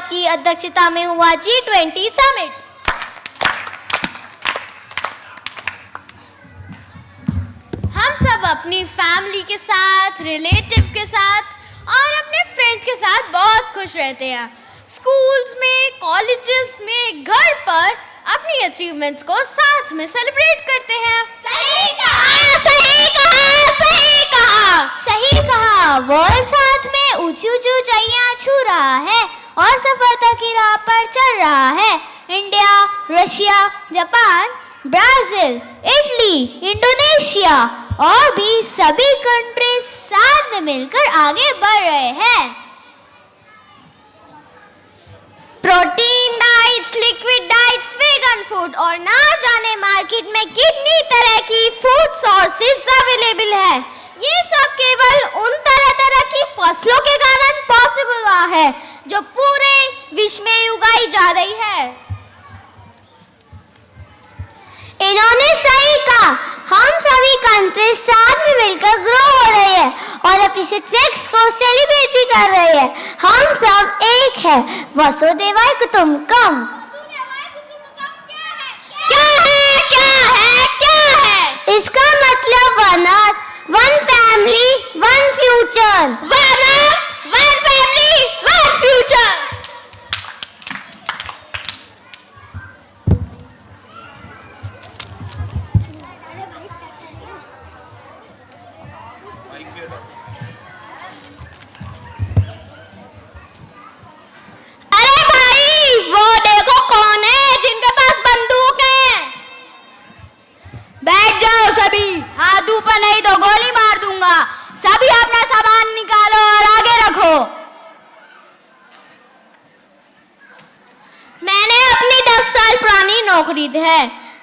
भारत की अध्यक्षता में हुआ G20 समिट। हम सब अपनी फैमिली के साथ, रिलेटिव के साथ और अपने फ्रेंड्स के साथ बहुत खुश रहते हैं। स्कूल्स में, कॉलेजेस में, घर पर अपनी अचीवमेंट्स को साथ में सेलिब्रेट करते हैं। सही कहा, सही कहा, सही कहा, सही कहा। वर्ल्ड साथ में ऊंची ऊंची ऊंचाइयां छू रहा है और सफलता की राह पर चल रहा है। India, Russia, Japan, Brazil, Italy, Indonesia और भी सभी कंट्रीज साथ में मिलकर आगे बढ़ रहे हैं। Protein diets, liquid diets, vegan food और ना जाने मार्केट में कितनी तरह की फूड सोर्सेज अवेलेबल है। ये सब केवल उन तरह तरह की फसलों के कारण पॉसिबल हुआ है जो पूरे विश्व में उगाई जा रही है। इन्होंने सही कहा, हम सभी कंट्रीज साथ में मिलकर ग्रो हो रहे हैं और अपनी सक्सेस को सेलिब्रेट भी कर रहे हैं। हम सब एक है। वसुदेवाय कुटुंबकम। क्या है, क्या है, क्या है? इसका मतलब one earth, one family, one future. One earth, one family, one future. अरे भाई, वो देखो कौन है जिनके पास बंदूक है। बैठ जाओ सभी, हाथ ऊपर नहीं तो गोली मार दूंगा। सभी अपना सामान निकालो और आगे रखो। मैंने अपनी 10 साल पुरानी नौकरी है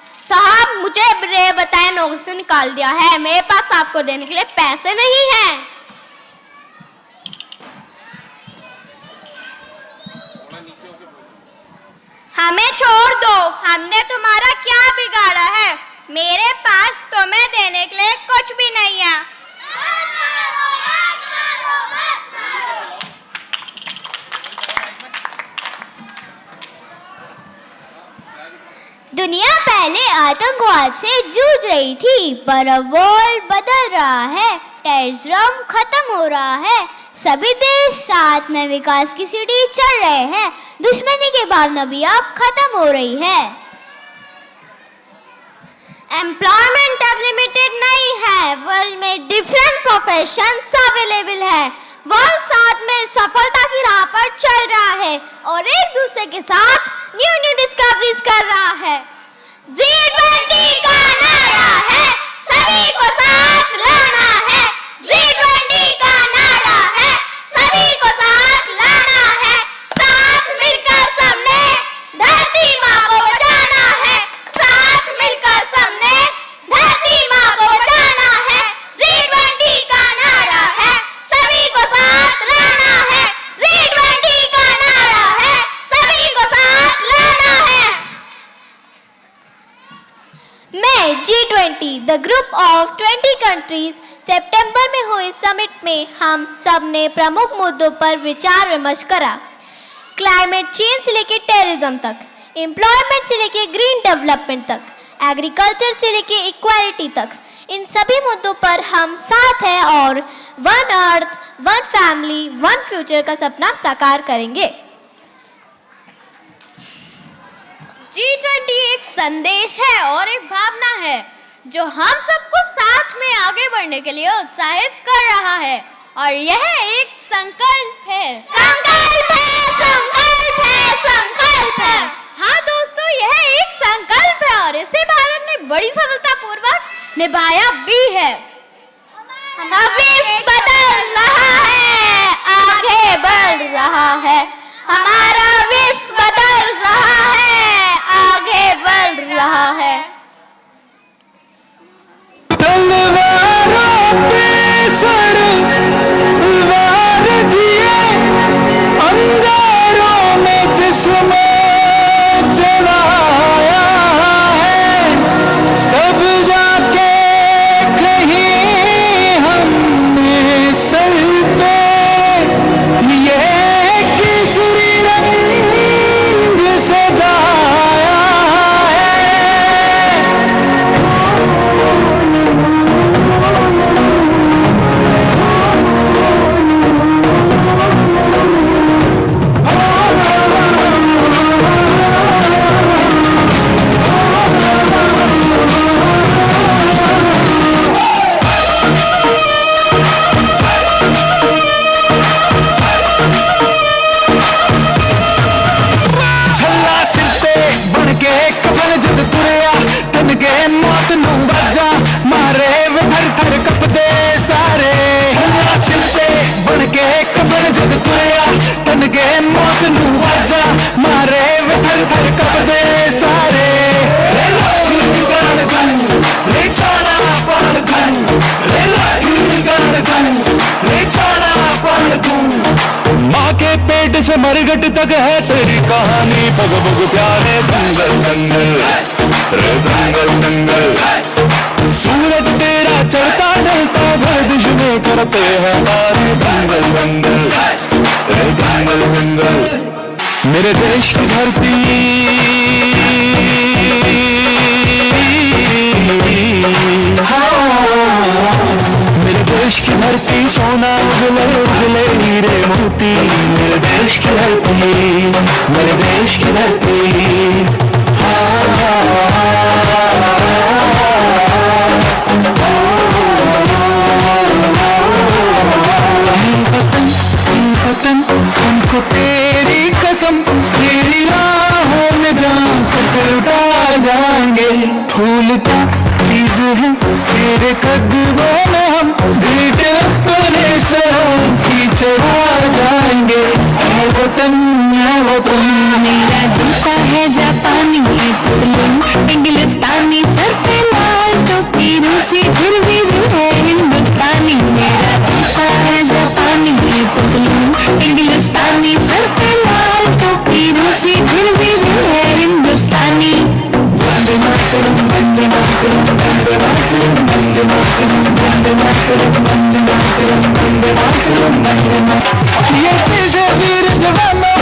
साहब, मुझे बताए नौकरी से निकाल दिया है। मेरे पास आपको देने के लिए पैसे नहीं हैं। हमें छोड़ दो, हमने तुम्हारा क्या बिगाड़ा है? मेरे पास तुम्हें देने के लिए कुछ भी नहीं है। दुनिया पहले आतंकवाद से जूझ रही थी, पर अब वर्ल्ड बदल रहा है। टेररिज्म खत्म हो रहा है। सभी देश साथ में विकास की सीढ़ी चढ़ रहे हैं। दुश्मनी के भावना भी अब खत्म हो रही है। एम्प्लॉयमेंट अब लिमिटेड नहीं है। वर्ल्ड में डिफरेंट प्रोफेशंस अवेलेबल है। वर्ल्ड साथ में सफलता की राह पर चल रहा है और एक दूसरे के साथ न्यू न्यू डिस्कवरीज कर रहा है। G20 का नारा है, सभी को साथ लाना है। G20 का नारा है, सभी को साथ लाना है। साथ मिलकर सबने धरती माँ को बचाना है। साथ मिलकर सबने धरती माँ को बचाना है। G20 का नारा है, सभी को साथ लाना है। G20 का नारा है, सभी को साथ लाना है। मैं G20, the group of 20 countries, सितंबर में हुए समिट में हम सब ने प्रमुख मुद्दों पर विचार विमर्श करा। क्लाइमेट चेंज से लेकर टेररिज्म तक, एम्प्लॉयमेंट से लेकर ग्रीन डेवलपमेंट तक, एग्रीकल्चर से लेकर इक्वालिटी तक, इन सभी मुद्दों पर हम साथ हैं और one earth, one family, one future का सपना साकार करेंगे। G20 एक संदेश है और एक भावना है जो हम सबको साथ में आगे बढ़ने के लिए उत्साहित कर रहा है और यह एक संकल्प है। संकल्प है, संकल्प है, संकल्प है। हाँ दोस्तों, यह एक संकल्प है और इसे भारत ने बड़ी सफलतापूर्वक निभाया भी है। हमारा विश्व बदल रहा है, आगे बढ़ रहा है। हमारा विश्व बदल रहा है, आगे बढ़ रहा है। तलवारों पे सर उलवार दिए, अंगारों में जिसमें जलाया है, तब जाके कहीं हमने सर तेरे पेट से मरघट तक है तेरी कहानी, पग पग प्यारे दंगल दंगल रे दंगल दंगल। सूरज तेरा चढ़ता ढलता गर्दिश में करते हैं तारे, दंगल दंगल रे दंगल दंगल। मेरे देश की धरती मेरे देश की धरती सोना उगले उगले हीरे मोती, मेरे देश की धरती मेरे देश की धरती। वतन हमको तेरी कसम, तेरी राहों में जान तक लुटा जाएंगे। फूल का चीज है तेरे कदमों में हम, भेंट अपने सरों की चढ़ा जाएंगे। है वतन मेरा जूता है जापानी पतलून इंग्लिस्तानी, सर पे लाल टोपी रूसी फिर भी दिल है हिंदुस्तानी। मेरा जूता है जापानी पतलून इंग्लिस्तानी, सर पे लाल टोपी रूसी फिर भी दिल है हिंदुस्तानी। वंदे मातरम वंदे मातरम वंदे मातरम वंदे मातरम वंदे मातरम वंदे मातरम वंदे मातरम वंदे मातरम। ये तेरे वीर जवानों